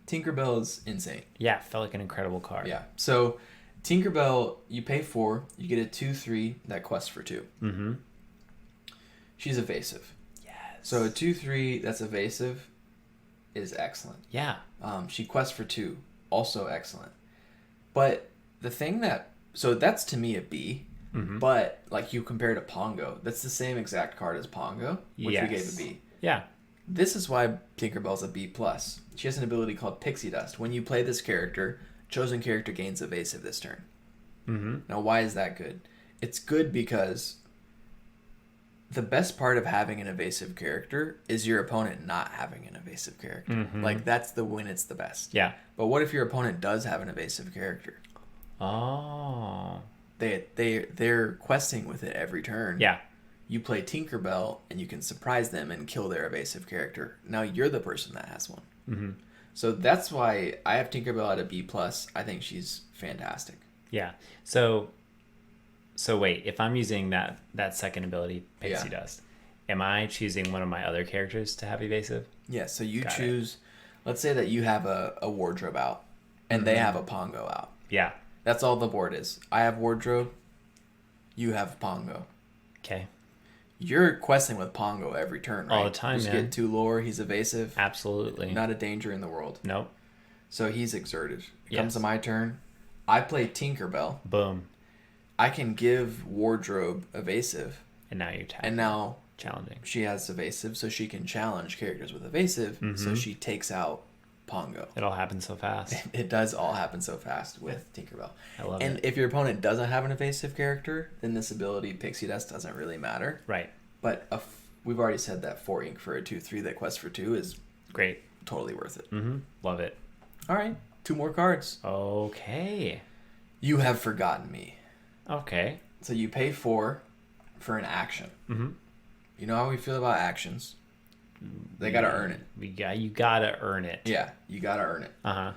Tinkerbell is insane. Yeah, it felt like an incredible card. Yeah. So Tinkerbell, you pay 4, you get a 2/3 that quests for 2. Mm-hmm. She's evasive. Yes. So a 2/3 that's evasive is excellent. Yeah. She quests for 2, also excellent. But the thing so that's to me a B. But like, you compare to Pongo, that's the same exact card as Pongo, which we gave a B. Yeah. This is why Tinkerbell's a B+. She has an ability called Pixie Dust. When you play this character, chosen character gains evasive this turn. Mm-hmm. Now, why is that good? It's good because the best part of having an evasive character is your opponent not having an evasive character. Mm-hmm. Like, that's the when it's the best. Yeah. But what if your opponent does have an evasive character? Oh. They're questing with it every turn. Yeah. You play Tinkerbell, and you can surprise them and kill their evasive character. Now you're the person that has one. Mm-hmm. So that's why I have Tinkerbell at a B+. I think she's fantastic. Yeah. So wait, if I'm using that second ability, Pixie Dust, am I choosing one of my other characters to have evasive? Yeah, so you Got choose, let's say that you have a wardrobe out, and they have a Pongo out. Yeah. That's all the board is. I have wardrobe, you have Pongo. Okay. You're questing with Pongo every turn, right? All the time, Just man. get 2 lore, he's evasive. Absolutely. Not a danger in the world. Nope. So he's exerted. It Yes. comes to my turn. I play Tinkerbell. Boom. I can give wardrobe evasive, And now you're and now challenging. she has evasive, so she can challenge characters with evasive, so she takes out Pongo. It all happens so fast. It does all happen so fast with Tinkerbell. I love And it. if your opponent doesn't have an evasive character, then this ability, Pixie Dust, doesn't really matter. Right. But we've already said that 4 ink for a 2/3 that quests for 2 is Great. totally worth it. Mm-hmm. Love it. All right, 2 more cards. Okay. You have forgotten me. Okay. So you pay 4 for an action. Mm-hmm. You know how we feel about actions? They gotta earn it. You gotta earn it. Yeah, you gotta earn it. Uh-huh.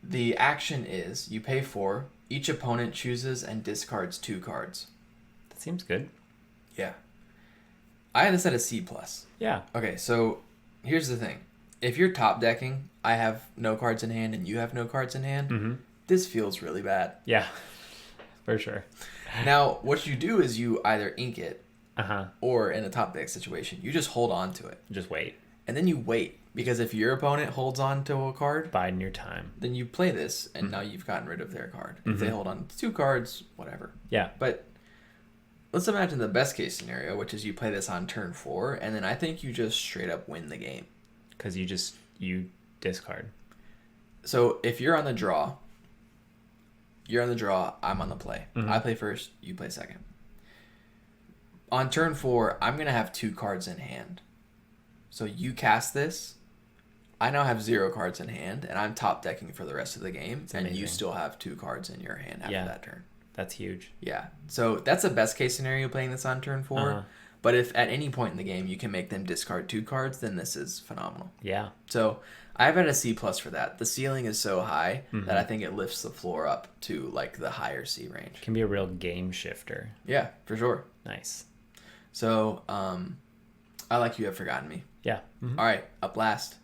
The action is you pay 4. Each opponent chooses and discards 2 cards. That seems good. Yeah. I had this at a C+. Yeah. Okay, so here's the thing. If you're top decking, I have no cards in hand and you have no cards in hand, Mm-hmm. this feels really bad. Yeah. For sure. Now, what you do is you either ink it, Uh-huh. or in a top deck situation, you just hold on to it. Just wait. And then you wait. Because if your opponent holds on to a card, Biding your time. then you play this, and now you've gotten rid of their card. If they hold on to 2 cards, whatever. Yeah. But let's imagine the best case scenario, which is you play this on turn 4, and then I think you just straight up win the game. Because you discard. So if you're on the draw, I'm on the play. I play first, you play second. On turn 4, I'm going to have 2 cards in hand. So you cast this, I now have 0 cards in hand, and I'm top decking for the rest of the game, and you still have 2 cards in your hand after that turn. That's huge. Yeah. So that's a best case scenario playing this on turn 4. Uh-huh. But if at any point in the game you can make them discard 2 cards, then this is phenomenal. Yeah. So I've had a C+ for that. The ceiling is so high that I think it lifts the floor up to like the higher C range. Can be a real game shifter. Yeah, for sure. Nice. So I like you have forgotten me. Yeah. All right, up last,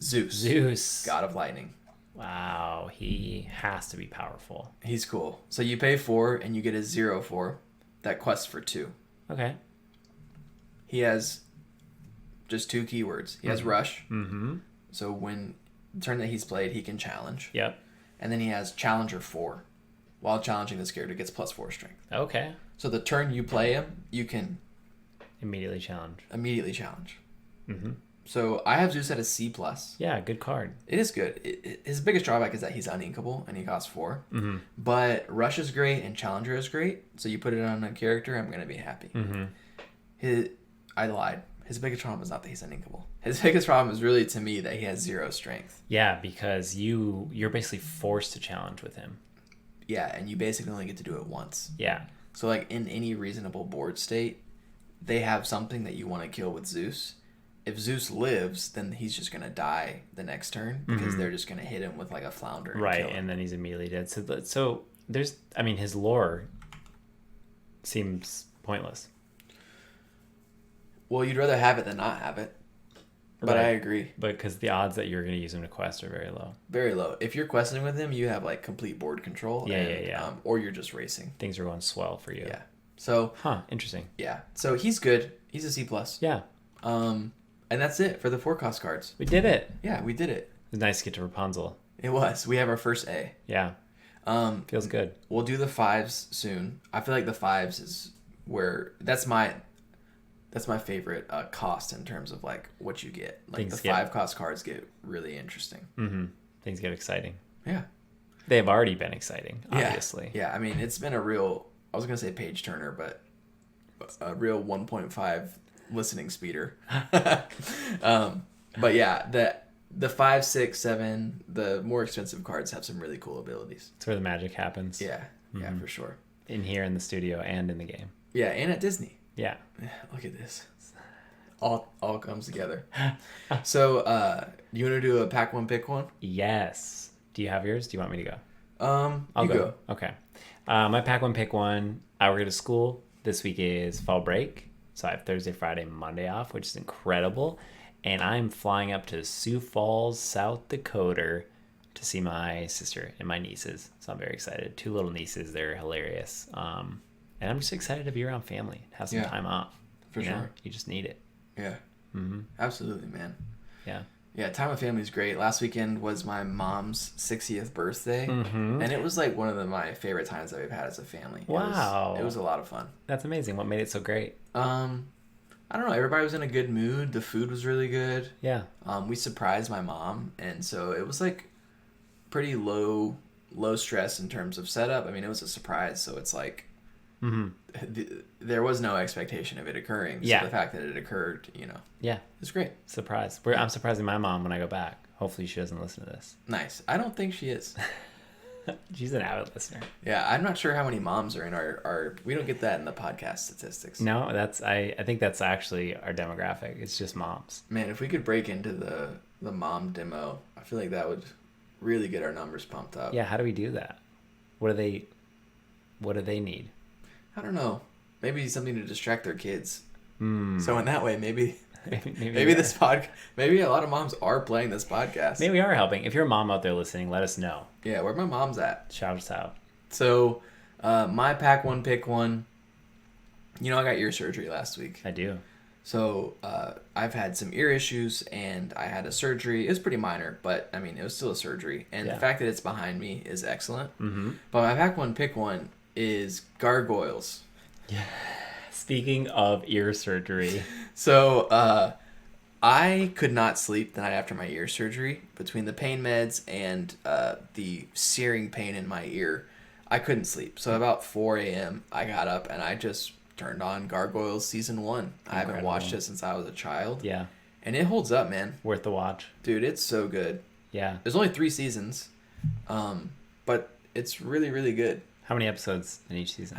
Zeus. God of Lightning. Wow. He has to be powerful. He's cool. So you pay 4 and you get a 0/4 that quests for 2. Okay. He has just 2 keywords. He has Rush. Mm-hmm. So when the turn that he's played, he can challenge. Yep. And then he has Challenger 4. While challenging this character, gets +4 strength. Okay. So the turn you play him, you can Immediately challenge. immediately challenge. Mm-hmm. So I have Zeus at a C+. Yeah, good card. It is good. His biggest drawback is that he's uninkable and he costs 4. Mm-hmm. But Rush is great and Challenger is great. So you put it on a character, I'm going to be happy. Mm-hmm. I lied. His biggest problem is not that he's uninkable. His biggest problem is really, to me, that he has 0 strength. Yeah, because you're basically forced to challenge with him. Yeah, and you basically only get to do it once. Yeah. So, like, in any reasonable board state, they have something that you want to kill with Zeus. If Zeus lives, then he's just going to die the next turn because they're just going to hit him with, like, a flounder. Right, and then he's immediately dead. So there's, I mean, his lore seems pointless. Well, you'd rather have it than not have it. But Right. I agree. But because the odds that you're going to use him to quest are very low. Very low. If you're questing with him, you have, like, complete board control. Yeah, and, yeah. or you're just racing. Things are going swell for you. Yeah. So, Huh, interesting. yeah. So he's good. He's a C+. Yeah, And that's it for the forecast cards. we did it. Yeah, we did it. It was nice to get to Rapunzel. It was. We have our first A. Yeah, feels good. We'll do the 5s soon. I feel like the 5s is where That's my favorite cost in terms of like what you get. Like Things the 5 cost cards get really interesting. Mm-hmm. Things get exciting. Yeah. They have already been exciting, obviously. Yeah. I mean, it's been a real, I was going to say page turner, but a real 1.5 listening speeder. But yeah, the 5, 6, 7, the more expensive cards have some really cool abilities. It's where the magic happens. Yeah. Yeah, for sure. In here in the studio and in the game. Yeah, and at Disney. Yeah. Look at this. All comes together. So, you want to do a pack one, pick one? Yes. Do you have yours? Do you want me to go? I'll go. Okay. My pack one, pick one. I work at a school. This week is fall break. So I have Thursday, Friday, Monday off, which is incredible. And I'm flying up to Sioux Falls, South Dakota to see my sister and my nieces. So I'm very excited. 2 little nieces. They're hilarious. And I'm just excited to be around family, have some time off. For sure. You just need it. Yeah. Mm-hmm. Absolutely, man. Yeah. Yeah, time with family is great. Last weekend was my mom's 60th birthday, and it was like one of my favorite times that we've had as a family. Wow. It was a lot of fun. That's amazing. What made it so great? I don't know. Everybody was in a good mood. The food was really good. Yeah. We surprised my mom, and so it was like pretty low stress in terms of setup. I mean, it was a surprise, so it's like there was no expectation of it occurring. So the fact that it occurred, Yeah. it's great. Surprise. I'm surprising my mom when I go back. Hopefully she doesn't listen to this. Nice. I don't think she is. She's an avid listener. Yeah, I'm not sure how many moms are in our we don't get that in the podcast statistics. No, I think that's actually our demographic. It's just moms. Man, if we could break into the mom demo, I feel like that would really get our numbers pumped up. Yeah, how do we do that? What do they need? I don't know. Maybe something to distract their kids. So in that way, maybe this maybe a lot of moms are playing this podcast. Maybe we are helping. If you're a mom out there listening, let us know. Yeah, where my mom's at. Shout us out. So, my pack one, pick one. I got ear surgery last week. I do. So, I've had some ear issues, and I had a surgery. It was pretty minor, but, I mean, it was still a surgery. And the fact that it's behind me is excellent. Mm-hmm. But my pack one, pick one is Gargoyles. Yeah. Speaking of ear surgery. So, I could not sleep the night after my ear surgery. Between the pain meds and the searing pain in my ear, I couldn't sleep. So, about 4 a.m., I got up, and I just turned on Gargoyles Season 1. Incredible. I haven't watched it since I was a child. Yeah. And it holds up, man. Worth the watch. Dude, it's so good. Yeah. There's only 3 seasons, but it's really, really good. How many episodes in each season?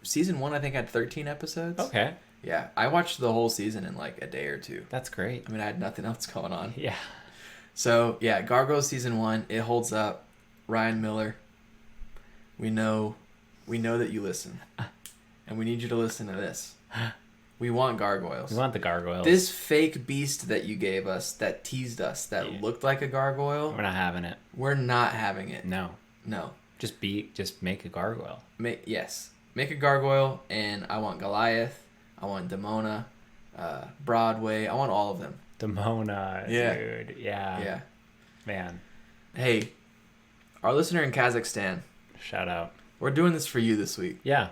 Season 1, I think, had 13 episodes. Okay. Yeah. I watched the whole season in like a day or 2. That's great. I mean, I had nothing else going on. Yeah. So, yeah, Gargoyles Season 1, it holds up. Ryan Miller, we know that you listen. And we need you to listen to this. We want Gargoyles. We want the Gargoyles. This fake beast that you gave us, that teased us, that looked like a gargoyle. We're not having it. We're not having it. No. Just make a gargoyle. Yes. Make a gargoyle, and I want Goliath. I want Demona, Broadway. I want all of them. Demona, dude. Yeah. Yeah. Man. Hey, our listener in Kazakhstan. Shout out. We're doing this for you this week. Yeah.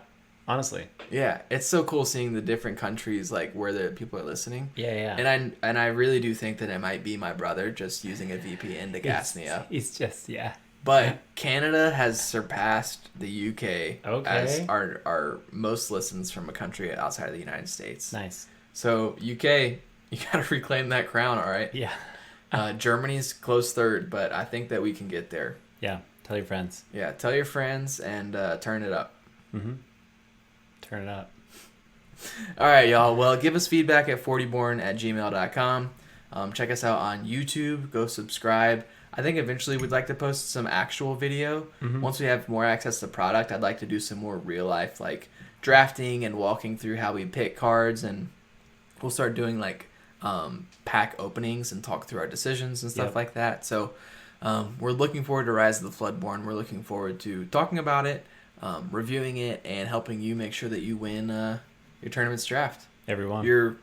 Honestly. Yeah. It's so cool seeing the different countries, like, where the people are listening. Yeah. And I really do think that it might be my brother just using a VPN to gas me up. He's just, yeah. But Canada has surpassed the UK as our most listens from a country outside of the United States. Nice. So UK, you got to reclaim that crown, all right? Yeah. Germany's close third, but I think that we can get there. Yeah. Tell your friends. Yeah. Tell your friends and turn it up. Mm-hmm. Turn it up. All right, y'all. Well, give us feedback at fortyborn@gmail.com. Check us out on YouTube. Go subscribe. I think eventually we'd like to post some actual video. Mm-hmm. Once we have more access to product, I'd like to do some more real life, like drafting and walking through how we pick cards, and we'll start doing like pack openings and talk through our decisions and stuff like that. So we're looking forward to Rise of the Floodborn. We're looking forward to talking about it, reviewing it, and helping you make sure that you win your tournament's draft. Everyone.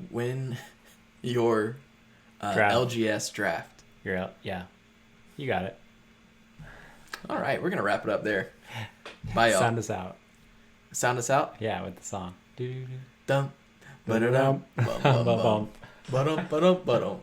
Win your LGS draft. You're out. Yeah. You got it. All right. We're going to wrap it up there. Bye, y'all. Sound us out. Sound us out? Yeah, with the song. Do-do-do. Dum, ba-da-dum, bum, bum, bum. Ba-dum, ba-dum, ba-dum.